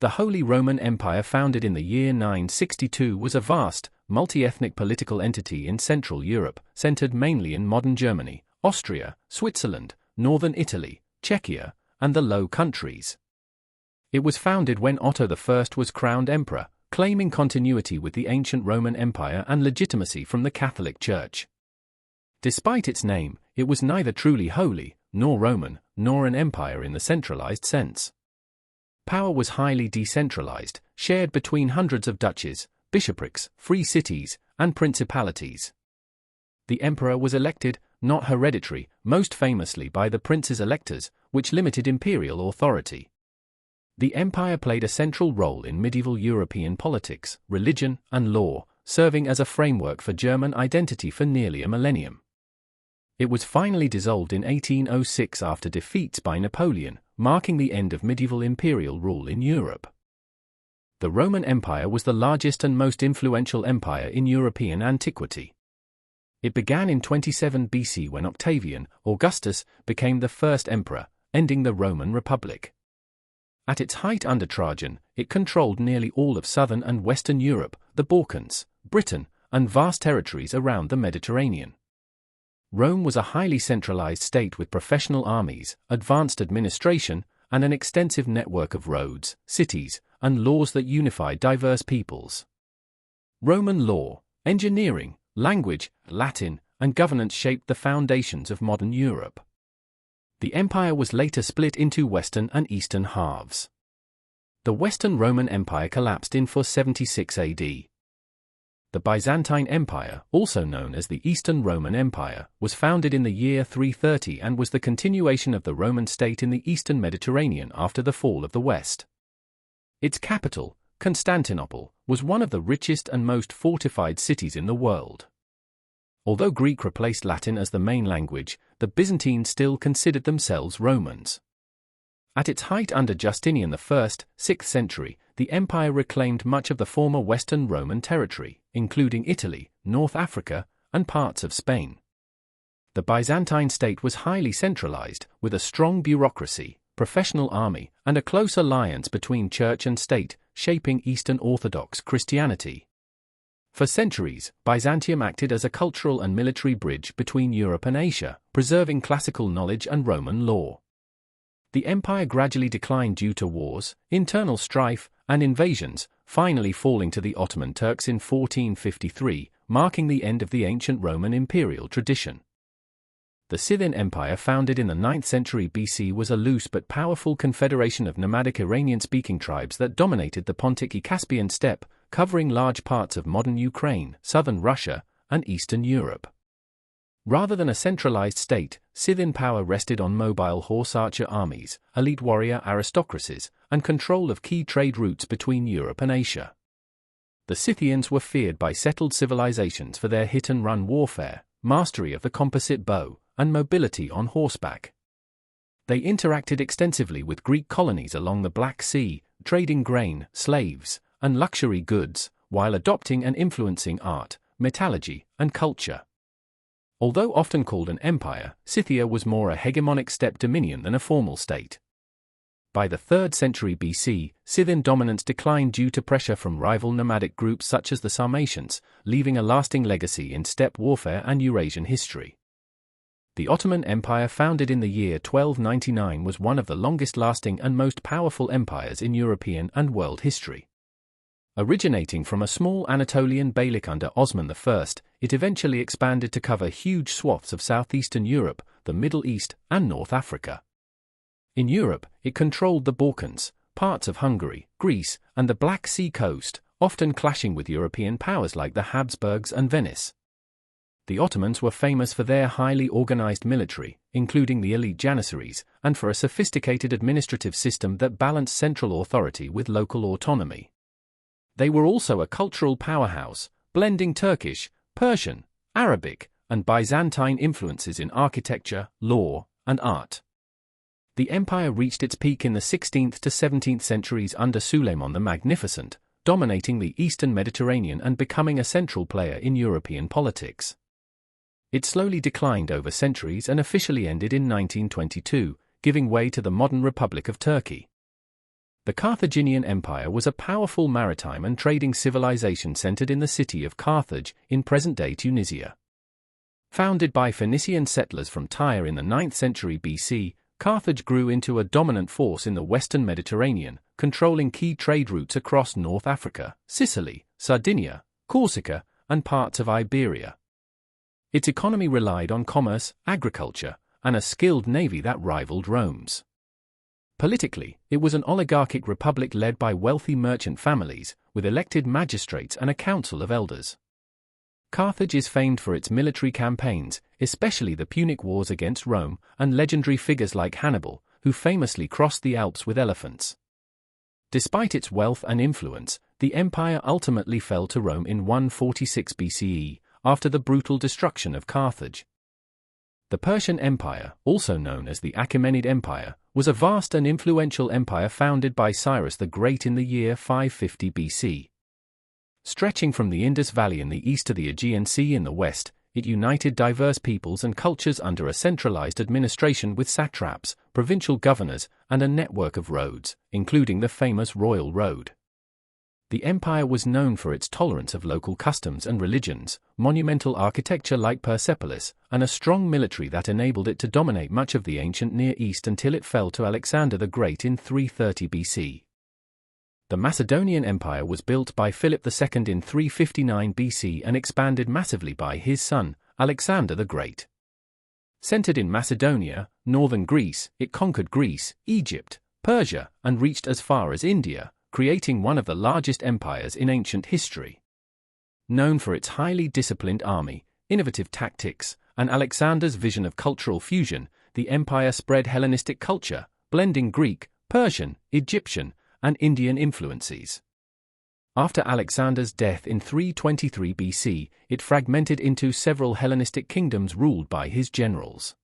The Holy Roman Empire, founded in the year 962, was a vast, multi-ethnic political entity in Central Europe, centered mainly in modern Germany, Austria, Switzerland, northern Italy, Czechia, and the Low Countries. It was founded when Otto I was crowned emperor, claiming continuity with the ancient Roman Empire and legitimacy from the Catholic Church. Despite its name, it was neither truly holy, nor Roman, nor an empire in the centralized sense. Power was highly decentralized, shared between hundreds of duchies, bishoprics, free cities, and principalities. The emperor was elected, not hereditary, most famously by the prince's electors, which limited imperial authority. The empire played a central role in medieval European politics, religion, and law, serving as a framework for German identity for nearly a millennium. It was finally dissolved in 1806 after defeats by Napoleon, marking the end of medieval imperial rule in Europe. The Roman Empire was the largest and most influential empire in European antiquity. It began in 27 BC when Octavian, Augustus, became the first emperor, ending the Roman Republic. At its height under Trajan, it controlled nearly all of southern and western Europe, the Balkans, Britain, and vast territories around the Mediterranean. Rome was a highly centralized state with professional armies, advanced administration, and an extensive network of roads, cities, and laws that unified diverse peoples. Roman law, engineering, language, Latin, and governance shaped the foundations of modern Europe. The empire was later split into western and eastern halves. The Western Roman Empire collapsed in 476 AD. The Byzantine Empire, also known as the Eastern Roman Empire, was founded in the year 330 and was the continuation of the Roman state in the Eastern Mediterranean after the fall of the West. Its capital, Constantinople, was one of the richest and most fortified cities in the world. Although Greek replaced Latin as the main language, the Byzantines still considered themselves Romans. At its height under Justinian I, 6th century, the empire reclaimed much of the former Western Roman territory, including Italy, North Africa, and parts of Spain. The Byzantine state was highly centralized, with a strong bureaucracy, professional army, and a close alliance between church and state, shaping Eastern Orthodox Christianity. For centuries, Byzantium acted as a cultural and military bridge between Europe and Asia, preserving classical knowledge and Roman law. The empire gradually declined due to wars, internal strife, and invasions, finally falling to the Ottoman Turks in 1453, marking the end of the ancient Roman imperial tradition. The Scythian Empire, founded in the 9th century BC, was a loose but powerful confederation of nomadic Iranian-speaking tribes that dominated the Pontic-Caspian steppe, covering large parts of modern Ukraine, southern Russia, and Eastern Europe. Rather than a centralized state, Scythian power rested on mobile horse-archer armies, elite warrior aristocracies, and control of key trade routes between Europe and Asia. The Scythians were feared by settled civilizations for their hit-and-run warfare, mastery of the composite bow, and mobility on horseback. They interacted extensively with Greek colonies along the Black Sea, trading grain, slaves, and luxury goods, while adopting and influencing art, metallurgy, and culture. Although often called an empire, Scythia was more a hegemonic steppe dominion than a formal state. By the 3rd century BC, Scythian dominance declined due to pressure from rival nomadic groups such as the Sarmatians, leaving a lasting legacy in steppe warfare and Eurasian history. The Ottoman Empire, founded in the year 1299, was one of the longest-lasting and most powerful empires in European and world history. Originating from a small Anatolian beylik under Osman I, it eventually expanded to cover huge swaths of southeastern Europe, the Middle East, and North Africa. In Europe, it controlled the Balkans, parts of Hungary, Greece, and the Black Sea coast, often clashing with European powers like the Habsburgs and Venice. The Ottomans were famous for their highly organized military, including the elite Janissaries, and for a sophisticated administrative system that balanced central authority with local autonomy. They were also a cultural powerhouse, blending Turkish, Persian, Arabic, and Byzantine influences in architecture, law, and art. The empire reached its peak in the 16th to 17th centuries under Suleiman the Magnificent, dominating the eastern Mediterranean and becoming a central player in European politics. It slowly declined over centuries and officially ended in 1922, giving way to the modern Republic of Turkey. The Carthaginian Empire was a powerful maritime and trading civilization centered in the city of Carthage, in present-day Tunisia. Founded by Phoenician settlers from Tyre in the 9th century BC, Carthage grew into a dominant force in the western Mediterranean, controlling key trade routes across North Africa, Sicily, Sardinia, Corsica, and parts of Iberia. Its economy relied on commerce, agriculture, and a skilled navy that rivaled Rome's. Politically, it was an oligarchic republic led by wealthy merchant families, with elected magistrates and a council of elders. Carthage is famed for its military campaigns, especially the Punic Wars against Rome, and legendary figures like Hannibal, who famously crossed the Alps with elephants. Despite its wealth and influence, the empire ultimately fell to Rome in 146 BCE, after the brutal destruction of Carthage. The Persian Empire, also known as the Achaemenid Empire, was a vast and influential empire founded by Cyrus the Great in the year 550 BC. Stretching from the Indus Valley in the east to the Aegean Sea in the west, it united diverse peoples and cultures under a centralized administration with satraps, provincial governors, and a network of roads, including the famous Royal Road. The empire was known for its tolerance of local customs and religions, monumental architecture like Persepolis, and a strong military that enabled it to dominate much of the ancient Near East until it fell to Alexander the Great in 330 BC. The Macedonian Empire was built by Philip II in 359 BC and expanded massively by his son, Alexander the Great. Centered in Macedonia, northern Greece, it conquered Greece, Egypt, Persia, and reached as far as India, creating one of the largest empires in ancient history. Known for its highly disciplined army, innovative tactics, and Alexander's vision of cultural fusion, the empire spread Hellenistic culture, blending Greek, Persian, Egyptian, and Indian influences. After Alexander's death in 323 BC, it fragmented into several Hellenistic kingdoms ruled by his generals.